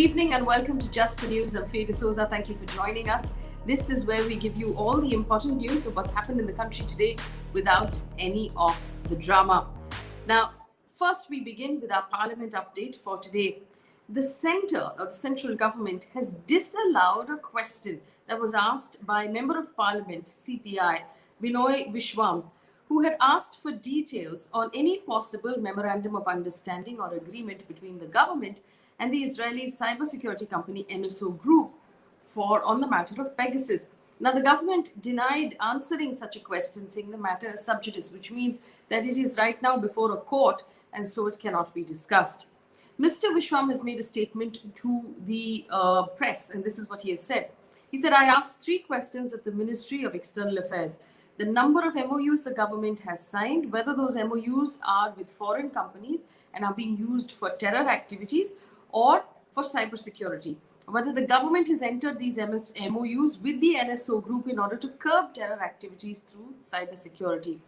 evening and welcome to Just the News. I'm Faye D'Souza. Thank you for joining us. This is where we give you all the important news of what's happened in the country today without any of the drama. Now, first we begin with our Parliament update for today. The central government has disallowed a question that was asked by Member of Parliament, CPI, Binoy Vishwam, who had asked for details on any possible memorandum of understanding or agreement between the government and the Israeli cybersecurity company NSO Group on the matter of Pegasus. Now, the government denied answering such a question, saying the matter is subjudice, which means that it is right now before a court and so it cannot be discussed. Mr. Vishwam has made a statement to the press, and this is what he has said. He said, I asked 3 questions of the Ministry of External Affairs. The number of MOUs the government has signed, whether those MOUs are with foreign companies and are being used for terror activities or for cybersecurity, whether the government has entered these MOUs with the NSO group in order to curb terror activities through cybersecurity.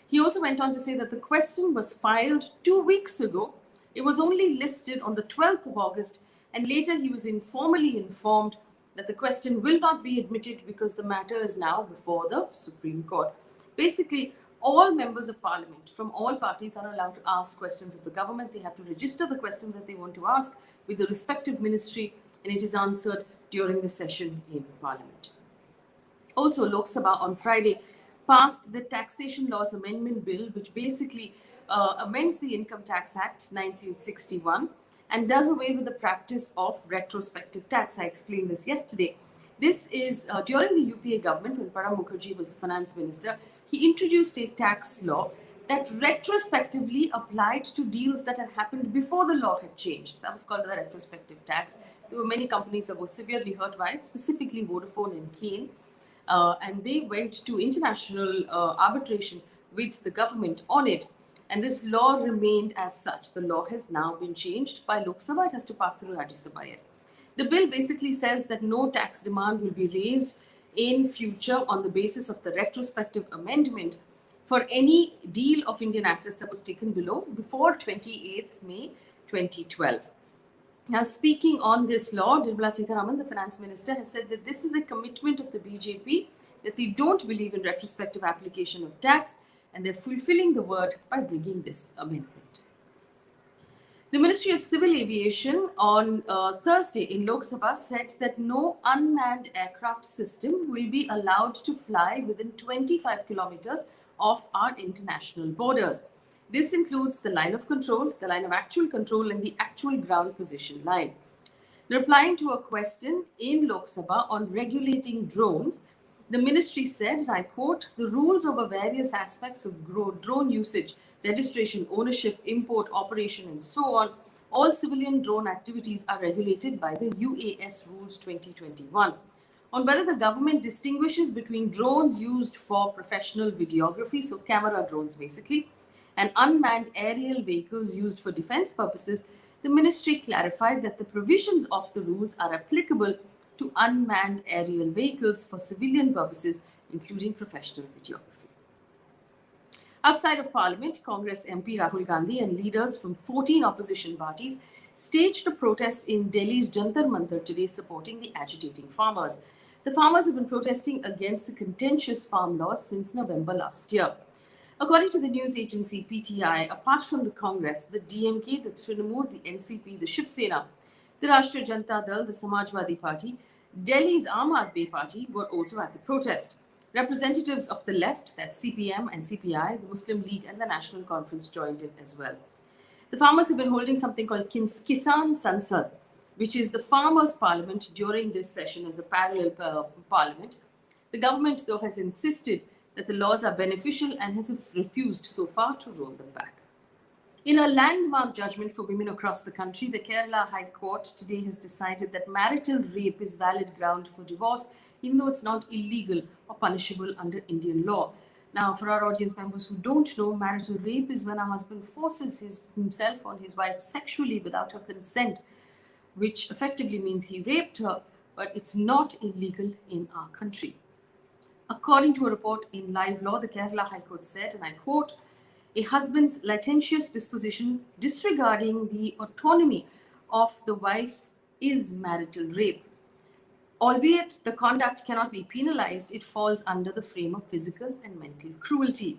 He also went on to say that the question was filed 2 weeks ago. It was only listed on the 12th of August, and later he was informally informed that the question will not be admitted because the matter is now before the Supreme Court. Basically, all members of Parliament from all parties are allowed to ask questions of the government. They have to register the question that they want to ask with the respective ministry, and it is answered during the session in Parliament. Also, Lok Sabha on Friday passed the Taxation Laws Amendment Bill, which basically amends the Income Tax Act 1961 and does away with the practice of retrospective tax. I explained this yesterday. This is during the UPA government, when Pranab Mukherjee was the finance minister, he introduced a tax law that retrospectively applied to deals that had happened before the law had changed. That was called the retrospective tax. There were many companies that were severely hurt by it, specifically Vodafone and Khel, and they went to international arbitration with the government on it. And this law remained as such. The law has now been changed by Lok Sabha. It has to pass through Rajya Sabha yet. The bill basically says that no tax demand will be raised in future on the basis of the retrospective amendment for any deal of Indian assets that was taken before 28th May 2012. Now, speaking on this law, Nirmala Sitharaman, the finance minister, has said that this is a commitment of the BJP, that they don't believe in retrospective application of tax, and they're fulfilling the word by bringing this amendment. The Ministry of Civil Aviation on Thursday in Lok Sabha said that no unmanned aircraft system will be allowed to fly within 25 kilometers of our international borders. This includes the line of control, the line of actual control, and the actual ground position line. Replying to a question in Lok Sabha on regulating drones, the ministry said, and I quote, the rules over various aspects of drone usage, registration, ownership, import, operation, and so on, all civilian drone activities are regulated by the UAS Rules 2021. On whether the government distinguishes between drones used for professional videography, so camera drones basically, and unmanned aerial vehicles used for defense purposes, the ministry clarified that the provisions of the rules are applicable to unmanned aerial vehicles for civilian purposes, including professional videography. Outside of Parliament, Congress MP Rahul Gandhi and leaders from 14 opposition parties staged a protest in Delhi's Jantar Mantar today supporting the agitating farmers. The farmers have been protesting against the contentious farm laws since November last year. According to the news agency PTI, apart from the Congress, the DMK, the Trinamool, the NCP, the Shiv Sena, the Rashtriya Janata Dal, the Samajwadi Party, Delhi's Aam Aadmi Party were also at the protest. Representatives of the left, that's CPM and CPI, the Muslim League and the National Conference joined in as well. The farmers have been holding something called Kisan Sansad, which is the farmers' parliament during this session as a parallel parliament. The government, though, has insisted that the laws are beneficial and has refused so far to roll them back. In a landmark judgment for women across the country, the Kerala High Court today has decided that marital rape is valid ground for divorce, even though it's not illegal or punishable under Indian law. Now, for our audience members who don't know, marital rape is when a husband forces himself on his wife sexually without her consent, which effectively means he raped her, but it's not illegal in our country. According to a report in Live Law, the Kerala High Court said, and I quote, a husband's licentious disposition disregarding the autonomy of the wife is marital rape. Albeit the conduct cannot be penalized, it falls under the frame of physical and mental cruelty.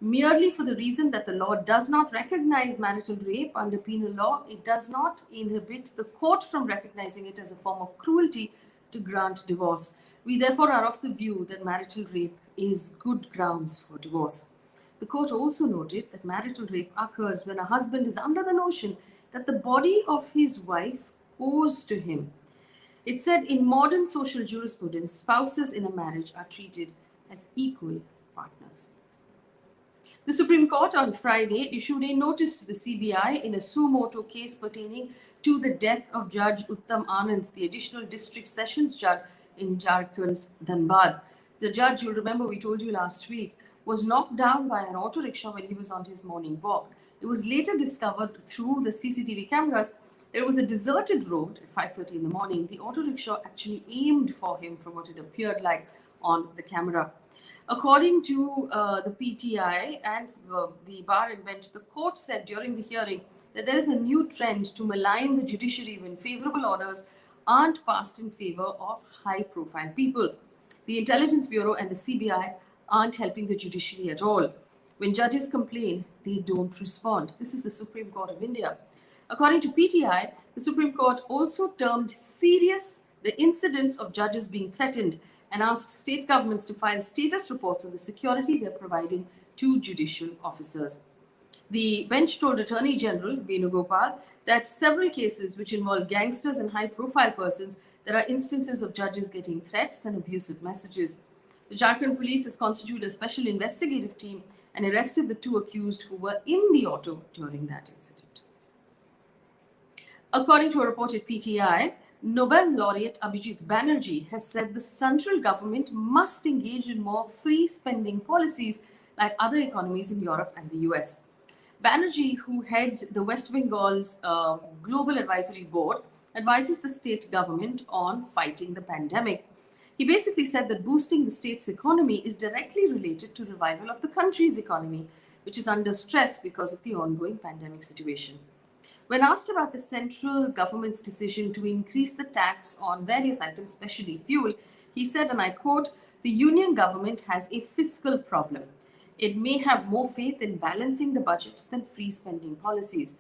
Merely for the reason that the law does not recognize marital rape under penal law, it does not inhibit the court from recognizing it as a form of cruelty to grant divorce. We therefore are of the view that marital rape is good grounds for divorce. The court also noted that marital rape occurs when a husband is under the notion that the body of his wife owes to him. It said in modern social jurisprudence, spouses in a marriage are treated as equal partners. The Supreme Court on Friday issued a notice to the CBI in a suo motu case pertaining to the death of Judge Uttam Anand, the additional district sessions judge in Jharkhand's Dhanbad. The judge, you'll remember we told you last week, was knocked down by an auto rickshaw when he was on his morning walk. It was later discovered through the CCTV cameras that it was a deserted road at 5:30 in the morning. The auto rickshaw actually aimed for him from what it appeared like on the camera. According to the PTI and the bar and bench, the court said during the hearing that there is a new trend to malign the judiciary when favorable orders aren't passed in favor of high-profile people. The Intelligence Bureau and the CBI aren't helping the judiciary at all. When judges complain, they don't respond. This is the Supreme Court of India. According to PTI, the Supreme Court also termed serious the incidents of judges being threatened and asked state governments to file status reports on the security they're providing to judicial officers. The bench told Attorney General Venugopal that several cases which involve gangsters and high-profile persons, there are instances of judges getting threats and abusive messages. The Jharkhand police has constituted a special investigative team and arrested the two accused who were in the auto during that incident. According to a report at PTI, Nobel laureate Abhijit Banerjee has said the central government must engage in more free spending policies like other economies in Europe and the US. Banerjee, who heads the West Bengal's Global Advisory Board, advises the state government on fighting the pandemic. He basically said that boosting the state's economy is directly related to revival of the country's economy, which is under stress because of the ongoing pandemic situation. When asked about the central government's decision to increase the tax on various items, especially fuel, he said, and I quote, "The union government has a fiscal problem. It may have more faith in balancing the budget than free spending policies.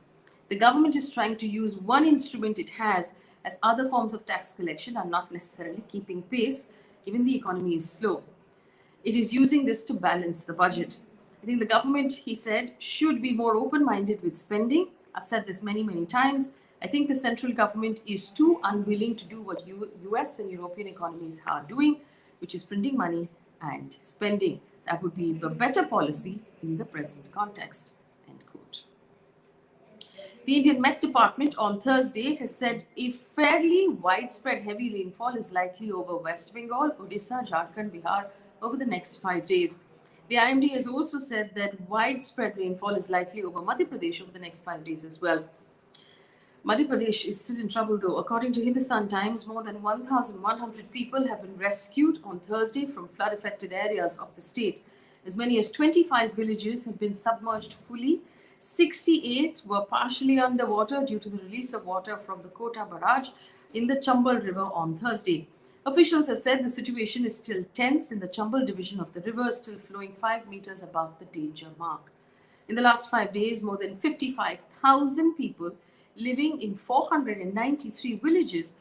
The government is trying to use one instrument it has, as other forms of tax collection are not necessarily keeping pace, given the economy is slow. It is using this to balance the budget. I think the government," he said, "should be more open-minded with spending. I've said this many, many times. I think the central government is too unwilling to do what US and European economies are doing, which is printing money and spending. That would be a better policy in the present context." End quote. The Indian Met Department on Thursday has said a fairly widespread heavy rainfall is likely over West Bengal, Odisha, Jharkhand, Bihar over the next 5 days. The IMD has also said that widespread rainfall is likely over Madhya Pradesh over the next 5 days as well. Madhya Pradesh is still in trouble though. According to Hindustan Times, more than 1,100 people have been rescued on Thursday from flood-affected areas of the state. As many as 25 villages have been submerged fully. 68 were partially underwater due to the release of water from the Kota barrage in the Chambal River on Thursday. Officials have said the situation is still tense in the Chambal division of the river, still flowing 5 meters above the danger mark. In the last 5 days, more than 55,000 people living in 493 villages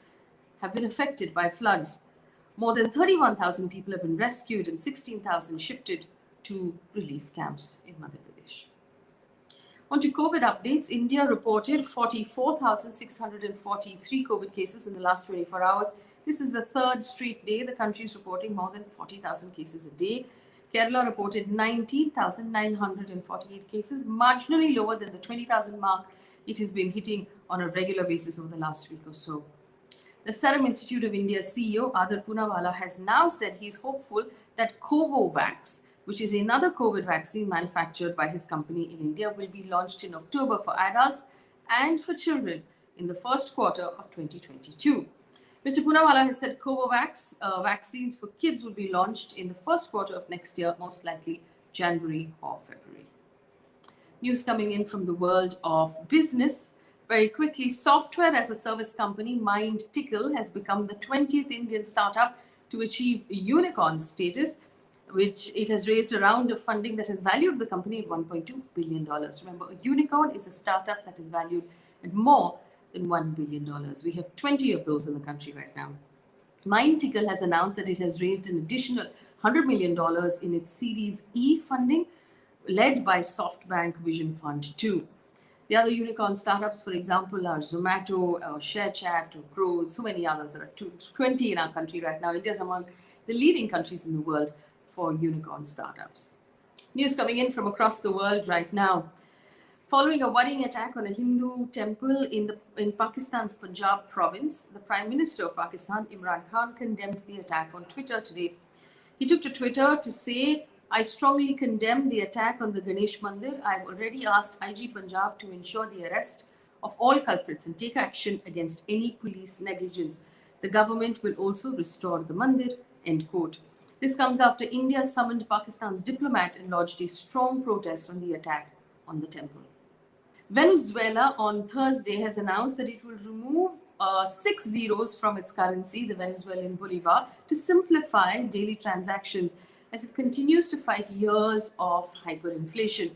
have been affected by floods. More than 31,000 people have been rescued and 16,000 shifted to relief camps in Madhya Pradesh. On to COVID updates, India reported 44,643 COVID cases in the last 24 hours. This is the third straight day the country is reporting more than 40,000 cases a day. Kerala reported 19,948 cases, marginally lower than the 20,000 mark it has been hitting on a regular basis over the last week or so. The Serum Institute of India's CEO, Adar Poonawalla, has now said he's hopeful that Covovax, which is another COVID vaccine manufactured by his company in India, will be launched in October for adults and for children in the first quarter of 2022. Mr. Poonawalla has said Covovax vaccines for kids will be launched in the first quarter of next year, most likely January or February. News coming in from the world of business. Very quickly, software as a service company Mindtickle has become the 20th Indian startup to achieve unicorn status, which it has raised a round of funding that has valued the company at $1.2 billion. Remember, a unicorn is a startup that is valued at more than $1 billion. We have 20 of those in the country right now. Mindtickle has announced that it has raised an additional $100 million in its Series E funding, led by SoftBank Vision Fund 2. The other unicorn startups, for example, are Zomato, ShareChat, or Crow, so many others. There are 20 in our country right now. India is among the leading countries in the world for unicorn startups. News coming in from across the world right now. Following a worrying attack on a Hindu temple in Pakistan's Punjab province, the Prime Minister of Pakistan, Imran Khan, condemned the attack on Twitter today. He took to Twitter to say, "I strongly condemn the attack on the Ganesh Mandir. I have already asked IG Punjab to ensure the arrest of all culprits and take action against any police negligence. The government will also restore the Mandir." End quote. This comes after India summoned Pakistan's diplomat and lodged a strong protest on the attack on the temple. Venezuela on Thursday has announced that it will remove 6 zeros from its currency, the Venezuelan bolivar, to simplify daily transactions as it continues to fight years of hyperinflation.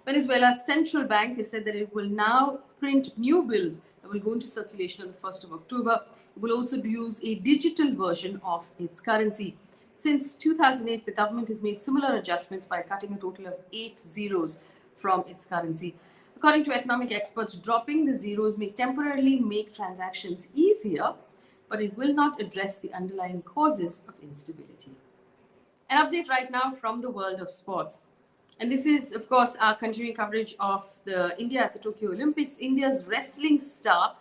Venezuela's central bank has said that it will now print new bills that will go into circulation on the 1st of October. It will also use a digital version of its currency. Since 2008, the government has made similar adjustments by cutting a total of 8 zeros from its currency. According to economic experts, dropping the zeros may temporarily make transactions easier, but it will not address the underlying causes of instability. An update right now from the world of sports. And this is, of course, our continuing coverage of the India at the Tokyo Olympics. India's wrestling star,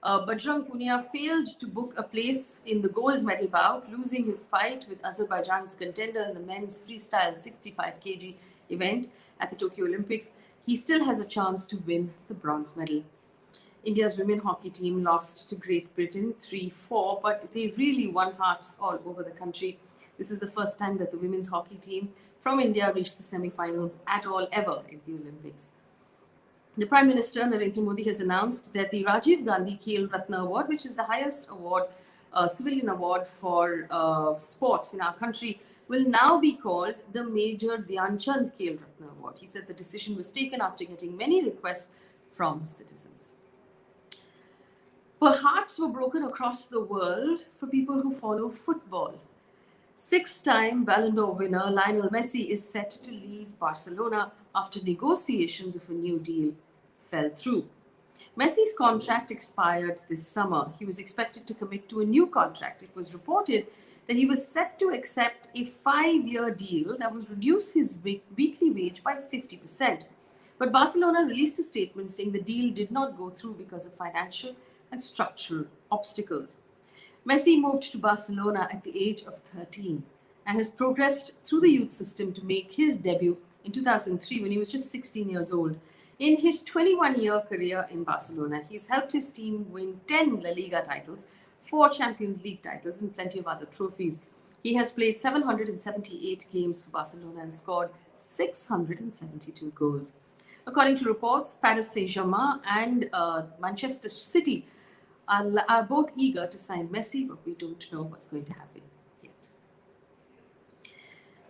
Bajrang Punia, failed to book a place in the gold medal bout, losing his fight with Azerbaijan's contender in the men's freestyle 65 kg event at the Tokyo Olympics. He still has a chance to win the bronze medal. India's women hockey team lost to Great Britain 3-4, but they really won hearts all over the country. This is the first time that the women's hockey team from India reached the semi-finals at all ever in the Olympics. The Prime Minister, Narendra Modi, has announced that the Rajiv Gandhi Khel Ratna Award, which is the highest award, civilian award for sports in our country, will now be called the Major Dhyan Chand Khel Ratna Award. He said the decision was taken after getting many requests from citizens. Well, hearts were broken across the world for people who follow football. 6-time Ballon d'Or winner Lionel Messi is set to leave Barcelona after negotiations of a new deal fell through. Messi's contract expired this summer. He was expected to commit to a new contract. It was reported that he was set to accept a 5-year deal that would reduce his weekly wage by 50%. But Barcelona released a statement saying the deal did not go through because of financial and structural obstacles. Messi moved to Barcelona at the age of 13 and has progressed through the youth system to make his debut in 2003 when he was just 16 years old. In his 21-year career in Barcelona, he's helped his team win 10 La Liga titles, 4 Champions League titles, and plenty of other trophies. He has played 778 games for Barcelona and scored 672 goals. According to reports, Paris Saint-Germain and Manchester City are both eager to sign Messi, but we don't know what's going to happen yet.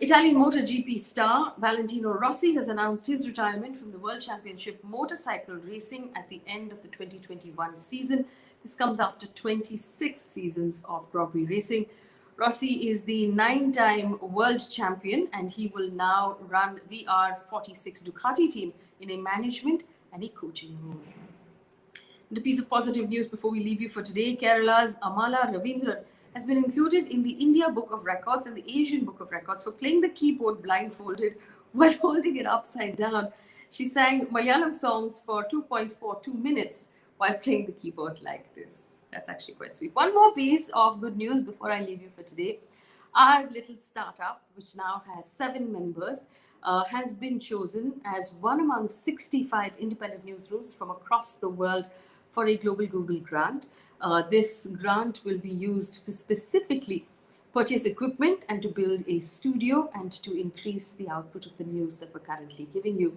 Italian MotoGP star Valentino Rossi has announced his retirement from the World Championship motorcycle racing at the end of the 2021 season. This comes after 26 seasons of Grand Prix racing. Rossi is the 9-time world champion, and he will now run VR46 Ducati team in a management and a coaching role. And a piece of positive news before we leave you for today: Kerala's Amala Ravindran has been included in the India Book of Records and the Asian Book of Records for playing the keyboard blindfolded while holding it upside down. She sang Malayalam songs for 2.42 minutes while playing the keyboard like this. That's actually quite sweet. One more piece of good news before I leave you for today. Our little startup, which now has 7 members, has been chosen as one among 65 independent newsrooms from across the world for a global Google grant. This grant will be used to specifically purchase equipment and to build a studio and to increase the output of the news that we're currently giving you.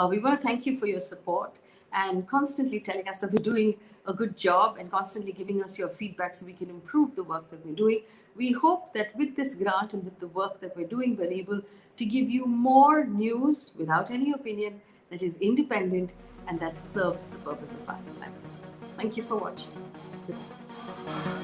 We want to thank you for your support and constantly telling us that we're doing a good job and constantly giving us your feedback so we can improve the work that we're doing. We hope that with this grant and with the work that we're doing, we're able to give you more news without any opinion that is independent and that serves the purpose of our society. Thank you for watching. Good night.